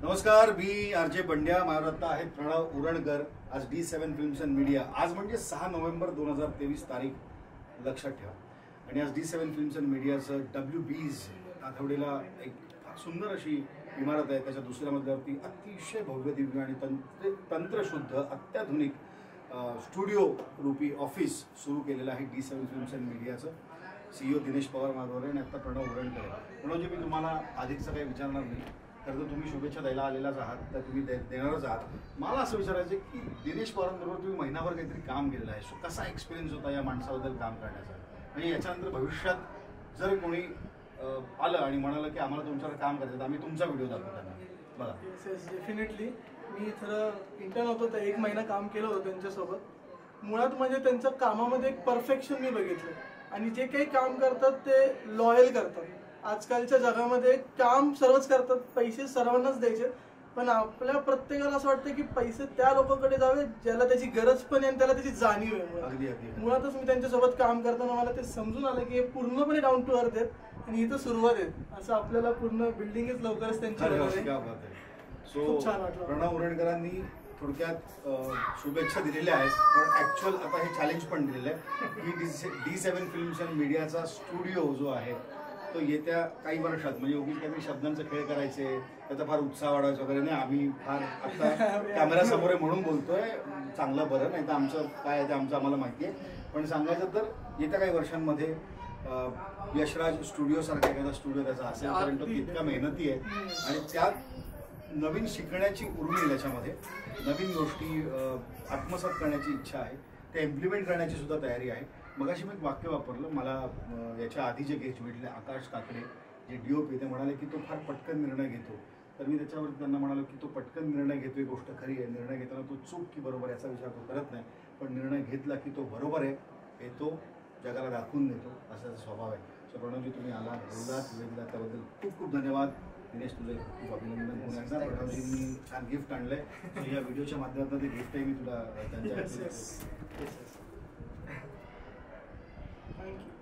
नमस्कार, मी आर.जे. पंड्या. माझ्यावर आता आहेत प्रणव उरणकर. आज D7 फिल्म्स अँड मीडिया. आज म्हणजे 6 नोव्हेंबर 2023 तारीख लक्षात ठेवा. आणि आज D7 फिल्म्स अँड मीडियाचं WB's आठवडीला एक फार सुंदर अशी इमारत आहे. त्याच्या दुसऱ्या मजल्यावरती अतिशय भव्य दिव्य आणि तंत्रशुद्ध अत्याधुनिक स्टुडिओ रूपी ऑफिस सुरू केलेलं आहे D7 फिल्म्स अँड मीडियाचं. CEO दिनेश पवार माझ्यावर आणि आता प्रणव उरणकर. प्रणवजी, मी तुम्हाला आधीचं काही विचारणार नाही, तर जर तुम्ही शुभेच्छा द्यायला आलेलाच आहात तर तुम्ही देणारच आहात. मला असं विचारायचं की दिनेश पवारांबरोबर तुम्ही महिनाभर काहीतरी काम केलेलं आहे. सो कसा एक्सपिरियन्स होता या माणसाबद्दल काम करण्याचा? म्हणजे याच्यानंतर भविष्यात जर कोणी आलं आणि म्हणालं की आम्हाला तुमच्यावर काम करायचं तर आम्ही तुमचा व्हिडिओ दाखवू त्यांना. बघा, डेफिनेटली मी इथं इंटर्न होतो तर 1 महिना काम केलं होतं त्यांच्यासोबत. मुळात म्हणजे त्यांच्या कामामध्ये एक परफेक्शन मी बघितलं आणि जे काही काम करतात ते लॉयल करतात. आजकालच्या जगामध्ये काम सर्वच करतात, पैसे सर्वांनाच द्यायचे, पण आपल्या प्रत्येकाला असं वाटतं की पैसे त्या लोकांकडे जावे ज्याला त्याची गरज पण आहे आणि त्याला त्याची जाणीव आहे. मुळातच मी त्यांच्यासोबत काम करताना मला ते समजून आलं की हे पूर्णपणे डाऊन टू अर्थ आहेत आणि इथं सुरुवात आहे. असं आपल्याला पूर्ण बिल्डिंगच लवकरच त्यांची खूप छान वाटलं. प्रणव उरणकरांनी थोडक्यात शुभेच्छा दिलेल्या आहेत, पण ऍक्च्युअल आता हे चॅलेंज पण दिलेलं आहे की D7 फिल्म्स अँड मीडियाचा स्टुडिओ जो आहे तो येत्या काही वर्षात म्हणजे उगीच काहीतरी शब्दांचा खेळ करायचे, त्याचा फार उत्साह वाढवायचा वगैरे नाही. आम्ही फार आता कॅमेरासमोर आहे म्हणून बोलतोय, चांगलं बरं, नाही तर आमचं काय आहे ते आमचं आम्हाला माहिती आहे. पण सांगायचं तर येत्या काही वर्षांमध्ये यशराज स्टुडिओ सारखा एखादा स्टुडिओ त्याचा असेल, कारण तो तितका मेहनती आहे आणि त्यात नवीन शिकण्याची उर्मी, त्याच्यामध्ये नवीन गोष्टी आत्मसात करण्याची इच्छा आहे, ते इम्प्लिमेंट करण्याची सुद्धा तयारी आहे. मगाशी मी एक वाक्य वापरलं, मला याच्या आधी जे गेस्ट भेटले आकाश काकडे जे DOP, ते म्हणाले की तो फार पटकन निर्णय घेतो. तर मी त्याच्यावर त्यांना म्हणालो की तो पटकन निर्णय घेतो ही गोष्ट खरी आहे. निर्णय घेताना तो चूक की बरोबर याचा विचार तो करत नाही, पण निर्णय घेतला की तो बरोबर आहे हे तो जगाला दाखवून देतो, असा त्याचा स्वभाव आहे. सो प्रणवजी, तुम्ही आलात, बोललात, वेळ दिला, त्याबद्दल खूप खूप धन्यवाद. दिनेश, तुझे खूप अभिनंदन. पुन्हा प्रणवजींनी छान गिफ्ट आणलंय. या व्हिडिओच्या माध्यमातून ते गिफ्टही मी तुला त्यांच्या Thank you.